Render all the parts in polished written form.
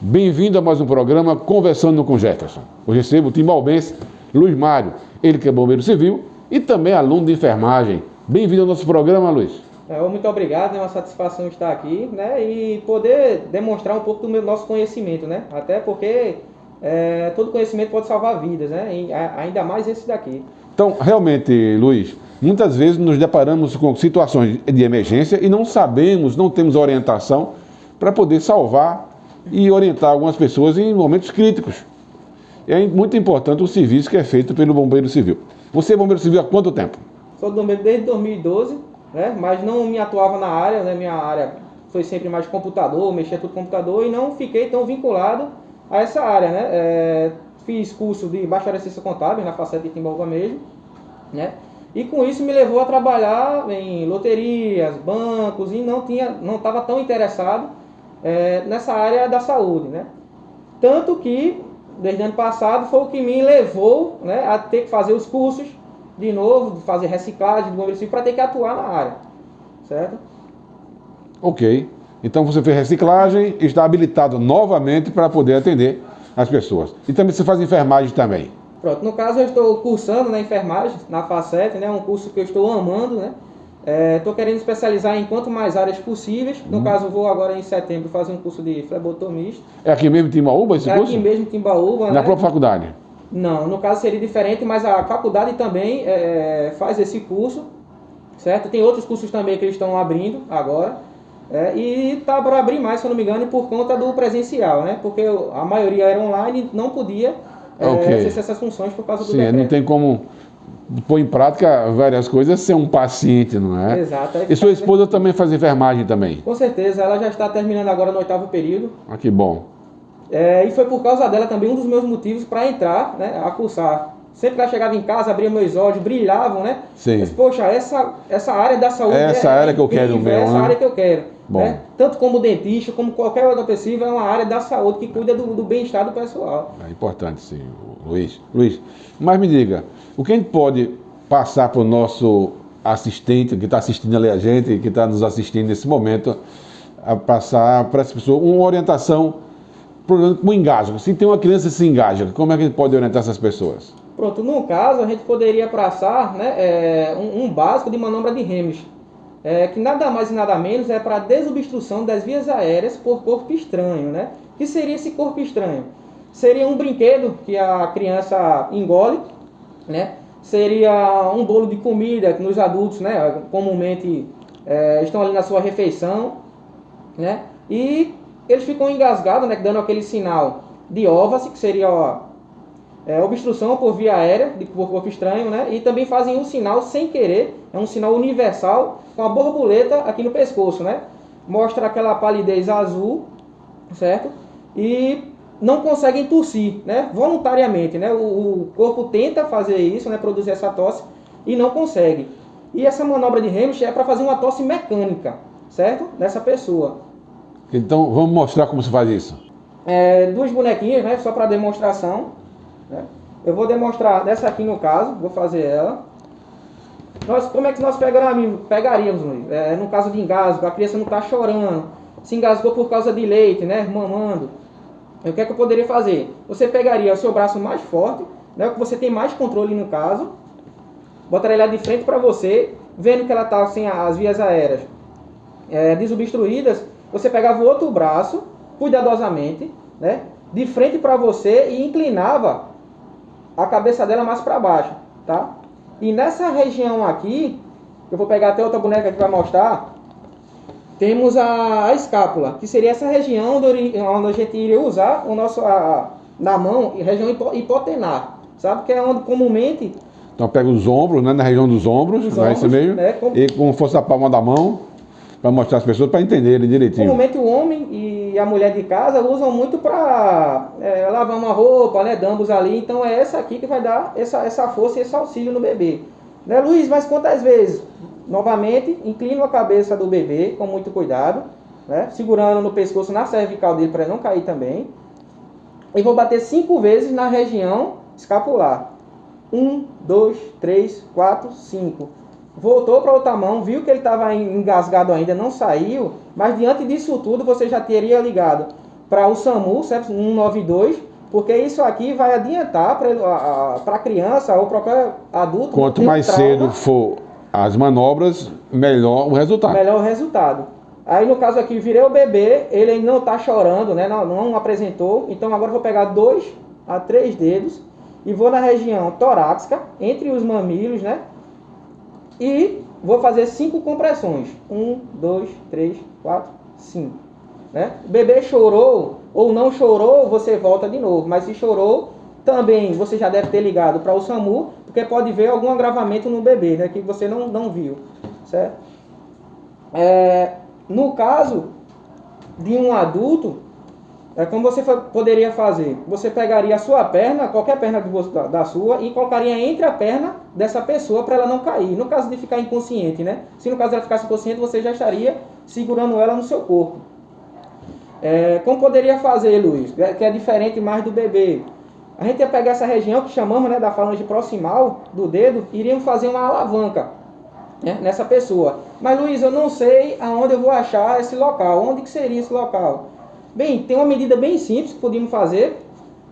Bem-vindo a mais um programa Conversando com Jefferson. Hoje recebo o timbalbense Luiz Mário, ele que é bombeiro civil e também aluno de enfermagem. Bem-vindo ao nosso programa, Luiz. Muito obrigado, é uma satisfação estar aqui, né, e poder demonstrar um pouco do nosso conhecimento, né, até porque todo conhecimento pode salvar vidas, né, e ainda mais esse daqui. Então, realmente, Luiz, muitas vezes nos deparamos com situações de emergência e não sabemos, não temos orientação para poder salvar e orientar algumas pessoas em momentos críticos. É muito importante o serviço que é feito pelo bombeiro civil. Você é bombeiro civil há quanto tempo? Sou bombeiro desde 2012, né, mas não me atuava na área, né, minha área foi sempre mais computador, mexia tudo com computador e não fiquei tão vinculado a essa área, né. Fiz curso de bacharel em ciência contábil na Facete de Timbaúba mesmo, né, e com isso me levou a trabalhar em loterias, bancos e não estava tão interessado nessa área da saúde, né. Tanto que desde ano passado foi o que me levou, né, a ter que fazer os cursos de novo, fazer reciclagem de bombeiro civil para ter que atuar na área, certo? Ok. Então você fez reciclagem e está habilitado novamente para poder atender as pessoas. E também você faz enfermagem também. Pronto, no caso eu estou cursando na enfermagem, na Facete, né, um curso que eu estou amando, né? Estou querendo especializar em quanto mais áreas possíveis. No caso, vou agora em setembro fazer um curso de flebotomista. É aqui mesmo em Timbaúba esse curso? É aqui mesmo em Timbaúba, Na né? própria faculdade? Não, no caso seria diferente, mas a faculdade também faz esse curso, certo? Tem outros cursos também que eles estão abrindo agora, e está para abrir mais, se eu não me engano, por conta do presencial, né? Porque a maioria era online e não podia exercer essas funções por causa do decreto. Não tem como pôr em prática várias coisas sem um paciente, não é? Exato. E sua esposa também faz enfermagem também? Com certeza, ela já está terminando agora no 8º período. Ah, que bom. E foi por causa dela também um dos meus motivos para entrar, né, a cursar. Sempre que ela chegava em casa, abria meus olhos, brilhavam, né? Sim. Mas, poxa, essa área da saúde essa área que eu quero mesmo, essa área que eu quero. Bom. Né? Tanto como dentista, como qualquer outra pessoa, é uma área da saúde que cuida do bem-estar do pessoal. É importante, sim, Luiz. Luiz, mas me diga, o que a gente pode passar para o nosso assistente, que está assistindo ali a gente, que está nos assistindo nesse momento, a passar para essa pessoa uma orientação, como engajo. Se tem uma criança que se engaja, como é que a gente pode orientar essas pessoas? Pronto, no caso, a gente poderia passar, né, um básico de manobra de Heimlich, que nada mais e nada menos é para desobstrução das vias aéreas por corpo estranho, né? O que seria esse corpo estranho? Seria um brinquedo que a criança engole, né? Seria um bolo de comida que nos adultos, né, comumente estão ali na sua refeição, né? E eles ficam engasgados, né, dando aquele sinal de óvase, que seria obstrução por via aérea, por corpo estranho, né? E também fazem um sinal sem querer, é um sinal universal, com a borboleta aqui no pescoço, né? Mostra aquela palidez azul, certo? E não conseguem tossir, né? Voluntariamente, né? O corpo tenta fazer isso, né? Produzir essa tosse e não consegue. E essa manobra de Heimlich é para fazer uma tosse mecânica, certo? Nessa pessoa. Então, vamos mostrar como se faz isso. Duas bonequinhas, né? Só para demonstração, né? Eu vou demonstrar dessa aqui no caso, vou fazer ela. Como é que nós pegaríamos, Luiz? No caso de engasgo, a criança não está chorando, se engasgou por causa de leite, né? Mamando. O que é que eu poderia fazer? Você pegaria o seu braço mais forte, né, que você tem mais controle no caso, botaria ela de frente para você, vendo que ela está sem as vias aéreas desobstruídas, você pegava o outro braço, cuidadosamente, né, de frente para você e inclinava a cabeça dela mais para baixo, tá? E nessa região aqui, eu vou pegar até outra boneca aqui para mostrar, temos a escápula, que seria essa região onde a gente iria usar o nosso, na mão, região hipotenar, sabe? Que é onde comumente... Então pega os ombros, né, na região dos ombros, vai esse meio, né, e com força da palma da mão, para mostrar às pessoas, para entenderem direitinho. Comumente o homem e a mulher de casa usam muito para lavar uma roupa, né, ambos ali, então é essa aqui que vai dar essa força e esse auxílio no bebê. Né, Luiz, mas quantas vezes? Novamente, inclino a cabeça do bebê com muito cuidado, né, segurando no pescoço, na cervical dele para não cair também. E vou bater 5 vezes na região escapular. 1, 2, 3, 4, 5. Voltou para outra mão, viu que ele estava engasgado ainda, não saiu, mas diante disso tudo você já teria ligado para o SAMU, certo? 192, porque isso aqui vai adiantar para a criança ou para qualquer adulto. Quanto mais cedo for as manobras, melhor o resultado. Melhor o resultado. Aí no caso aqui, virei o bebê, ele ainda não está chorando, né? Não apresentou. Então agora eu vou pegar 2 a 3 dedos e vou na região torácica, entre os mamilos, né? E vou fazer 5 compressões. 1, 2, 3, 4, 5. Né? O bebê chorou ou não chorou, você volta de novo. Mas se chorou, também você já deve ter ligado para o SAMU, porque pode ver algum agravamento no bebê, né? Que você não viu. Certo? No caso de um adulto, como você poderia fazer? Você pegaria a sua perna, qualquer perna da sua, e colocaria entre a perna dessa pessoa para ela não cair. No caso de ficar inconsciente, né? Se no caso ela ficasse inconsciente, você já estaria segurando ela no seu corpo. Como poderia fazer, Luiz? Que é diferente mais do bebê. A gente ia pegar essa região que chamamos, né, da falange proximal do dedo, e iríamos fazer uma alavanca, né, nessa pessoa. Mas, Luiz, eu não sei aonde eu vou achar esse local. Onde que seria esse local? Bem, tem uma medida bem simples que podemos fazer.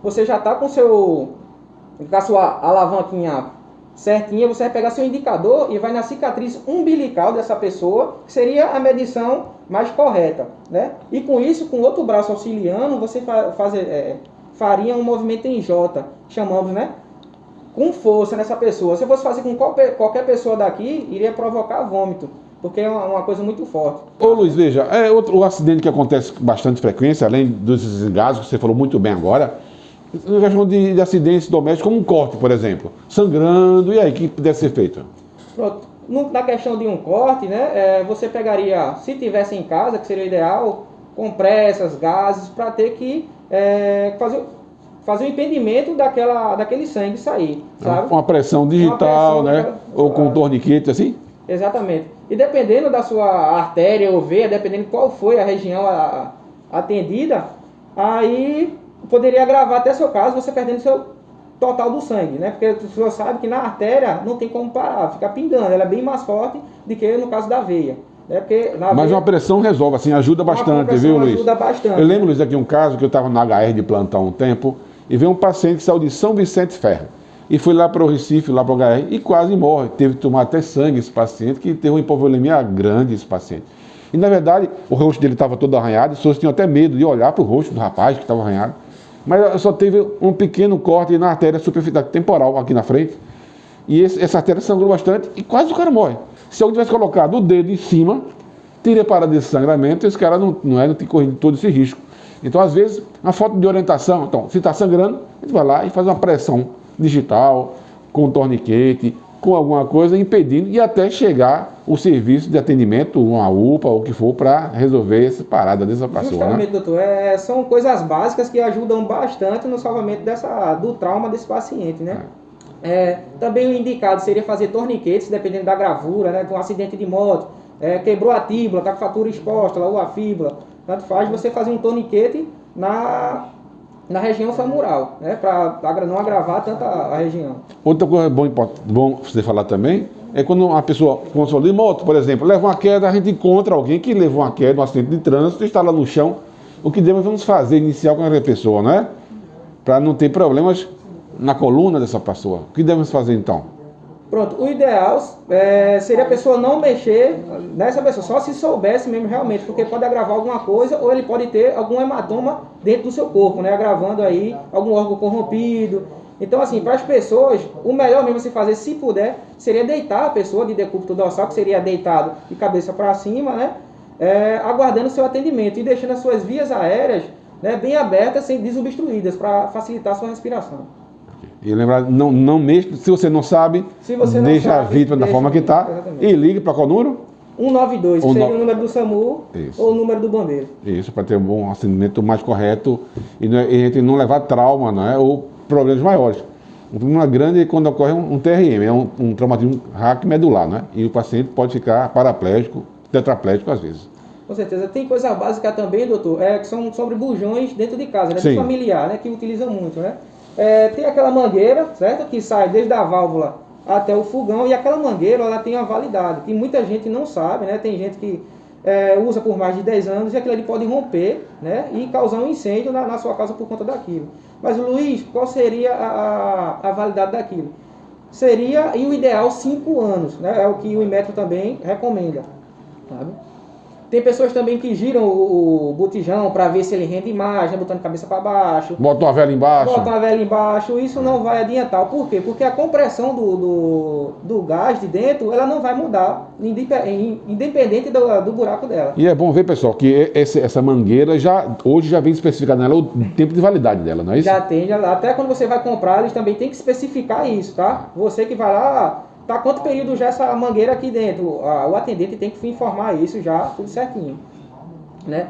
Você já está com a sua alavanquinha certinha, você vai pegar seu indicador e vai na cicatriz umbilical dessa pessoa, que seria a medição mais correta, né? E com isso, com o outro braço auxiliando, você faria um movimento em J, chamamos, né? Com força nessa pessoa. Se eu fosse fazer com qualquer pessoa daqui, iria provocar vômito, porque é uma coisa muito forte. Ô Luiz, veja, outro acidente que acontece com bastante frequência, além dos engasgos, que você falou muito bem agora, a questão de acidentes domésticos, como um corte, por exemplo, sangrando, e aí, o que deve ser feito? Pronto. Na questão de um corte, né, você pegaria, se tivesse em casa, que seria o ideal, compressas, gases, para ter que fazer o impedimento daquele sangue sair, sabe? Uma pressão digital, né? Ou com um torniquete, assim? Exatamente. E dependendo da sua artéria ou veia, dependendo qual foi a região atendida, aí poderia agravar até seu caso, você perdendo seu total do sangue, né? Porque você sabe que na artéria não tem como parar, fica pingando, ela é bem mais forte do que no caso da veia. Né? Mas uma pressão resolve, assim, ajuda bastante, viu, Luiz? Ajuda bastante. Eu lembro, Luiz, aqui um caso que eu estava na HR de plantão há um tempo, e veio um paciente que saiu de São Vicente Ferro, e foi lá para o Recife, lá para o HR, e quase morre. Teve que tomar até sangue esse paciente, que teve uma hipovolemia grande esse paciente. E na verdade, o rosto dele estava todo arranhado, as pessoas tinham até medo de olhar para o rosto do rapaz que estava arranhado. Mas só teve um pequeno corte na artéria superficial temporal aqui na frente. E essa artéria sangrou bastante e quase o cara morre. Se alguém tivesse colocado o dedo em cima, teria parado esse sangramento e esse cara não tinha corrido todo esse risco. Então, às vezes, uma falta de orientação. Então, se está sangrando, a gente vai lá e faz uma pressão digital, com um torniquete, com alguma coisa, impedindo e até chegar o serviço de atendimento, uma UPA ou o que for, para resolver essa parada dessa pessoa. Justamente, né? Doutor, são coisas básicas que ajudam bastante no salvamento do trauma desse paciente, né? Também o indicado seria fazer torniquetes, dependendo da gravura, né? De um acidente de moto, quebrou a tíbula, está com fratura exposta, ou a fíbula, tanto faz você fazer um torniquete na região femoral, né? Para não agravar tanto a região. Outra coisa bom você falar também é quando uma pessoa, como você falou, de moto, por exemplo, leva uma queda, a gente encontra alguém que levou uma queda, um acidente de trânsito, está lá no chão. O que devemos fazer inicial com aquela pessoa, não é? Para não ter problemas na coluna dessa pessoa. O que devemos fazer então? Pronto, o ideal seria a pessoa não mexer nessa pessoa, só se soubesse mesmo realmente, porque pode agravar alguma coisa ou ele pode ter algum hematoma dentro do seu corpo, né, agravando aí algum órgão corrompido. Então, assim, para as pessoas, o melhor mesmo se fazer, se puder, seria deitar a pessoa de decúbito dorsal, que seria deitado de cabeça para cima, né, aguardando seu atendimento e deixando as suas vias aéreas, né, bem abertas, sem desobstruídas, para facilitar a sua respiração. E lembrar, não mexa, se você não sabe, deixa a vítima da forma que está e ligue para qual número? 192, que seria o número do SAMU. Isso. Ou o número do bombeiro. Isso, para ter um atendimento mais correto e a gente não levar trauma, não é? Ou problemas maiores. Um problema grande é quando ocorre um TRM, um traumatismo raquimedular, né? E o paciente pode ficar paraplégico, tetraplégico às vezes. Com certeza. Tem coisa básica também, doutor, que são sobre bujões dentro de casa, né? Familiar, né? Que utilizam muito, né? Tem aquela mangueira, certo? Que sai desde a válvula até o fogão, e aquela mangueira, ela tem uma validade, que muita gente não sabe, né? Tem gente que usa por mais de 10 anos e aquilo ali pode romper, né, e causar um incêndio na sua casa por conta daquilo. Mas, Luiz, qual seria a validade daquilo? Seria, e o ideal, 5 anos, né, é o que o Inmetro também recomenda, sabe? Tem pessoas também que giram o botijão para ver se ele rende mais, né, botando a cabeça para baixo. Bota uma vela embaixo. Bota uma vela embaixo, isso não vai adiantar. Por quê? Porque a compressão do gás de dentro, ela não vai mudar, independente do buraco dela. E é bom ver, pessoal, que essa mangueira hoje já vem especificado nela o tempo de validade dela, não é isso? Já tem, até quando você vai comprar, eles também tem que especificar isso, tá? Você que vai lá, tá quanto período já essa mangueira aqui dentro? O atendente tem que informar isso já, tudo certinho, né?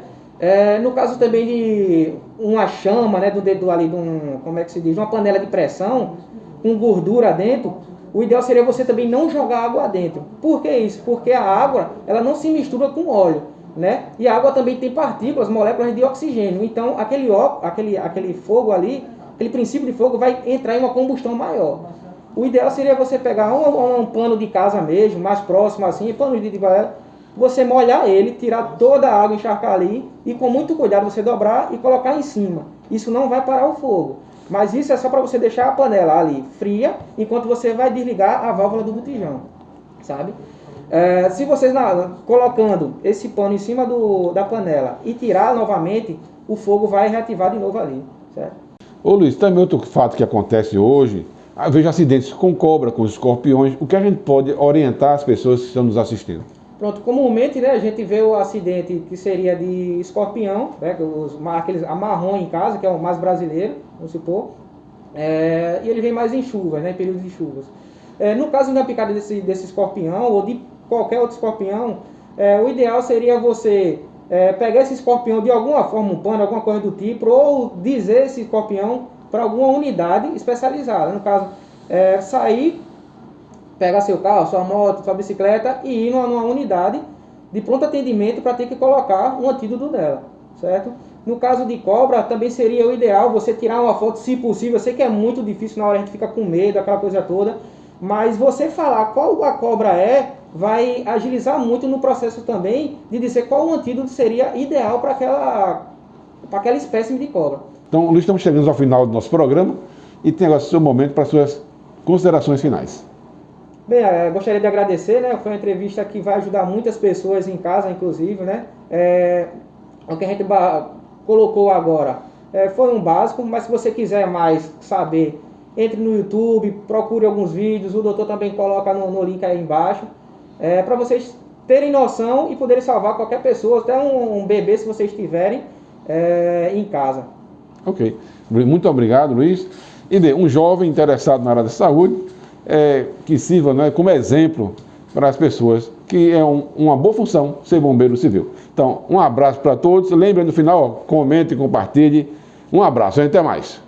No caso também de uma chama, né, do dedo ali, como é que se diz? Uma panela de pressão, com gordura dentro, o ideal seria você também não jogar água dentro. Por que isso? Porque a água, ela não se mistura com óleo, né? E a água também tem partículas, moléculas de oxigênio. Então, aquele fogo ali, aquele princípio de fogo vai entrar em uma combustão maior. O ideal seria você pegar um pano de casa mesmo, mais próximo assim, pano de toalha, você molhar ele, tirar toda a água, encharcar ali e com muito cuidado você dobrar e colocar em cima. Isso não vai parar o fogo, mas isso é só para você deixar a panela ali fria enquanto você vai desligar a válvula do botijão, sabe? Se vocês colocando esse pano em cima da panela e tirar novamente, o fogo vai reativar de novo ali, certo? Ô Luiz, também outro fato que acontece hoje, eu vejo acidentes com cobra, com escorpiões. O que a gente pode orientar as pessoas que estão nos assistindo? Pronto, comumente, né, a gente vê o acidente que seria de escorpião, né, aqueles amarrom em casa, que é o mais brasileiro, vamos supor, e ele vem mais em chuvas, né, em períodos de chuvas. No caso da picada desse escorpião, ou de qualquer outro escorpião, o ideal seria você pegar esse escorpião de alguma forma, um pano, alguma coisa do tipo, ou dizer esse escorpião para alguma unidade especializada. No caso, sair, pegar seu carro, sua moto, sua bicicleta e ir numa unidade de pronto atendimento para ter que colocar um antídoto dela, certo? No caso de cobra, também seria o ideal você tirar uma foto, se possível. Eu sei que é muito difícil, na hora a gente fica com medo, aquela coisa toda, mas você falar qual a cobra vai agilizar muito no processo também de dizer qual o antídoto seria ideal para aquela espécime de cobra. Então, Luiz, estamos chegando ao final do nosso programa e tem agora o seu momento para suas considerações finais. Bem, gostaria de agradecer, né? Foi uma entrevista que vai ajudar muitas pessoas em casa, inclusive, né? O que a gente colocou agora foi um básico, mas se você quiser mais saber, entre no YouTube, procure alguns vídeos, o doutor também coloca no link aí embaixo, para vocês terem noção e poderem salvar qualquer pessoa, até um bebê, se vocês tiverem em casa. Ok. Muito obrigado, Luiz. E bem, um jovem interessado na área da saúde, que sirva, né, como exemplo para as pessoas, que é uma boa função ser bombeiro civil. Então, um abraço para todos. Lembre no final, comente e compartilhe. Um abraço, até mais.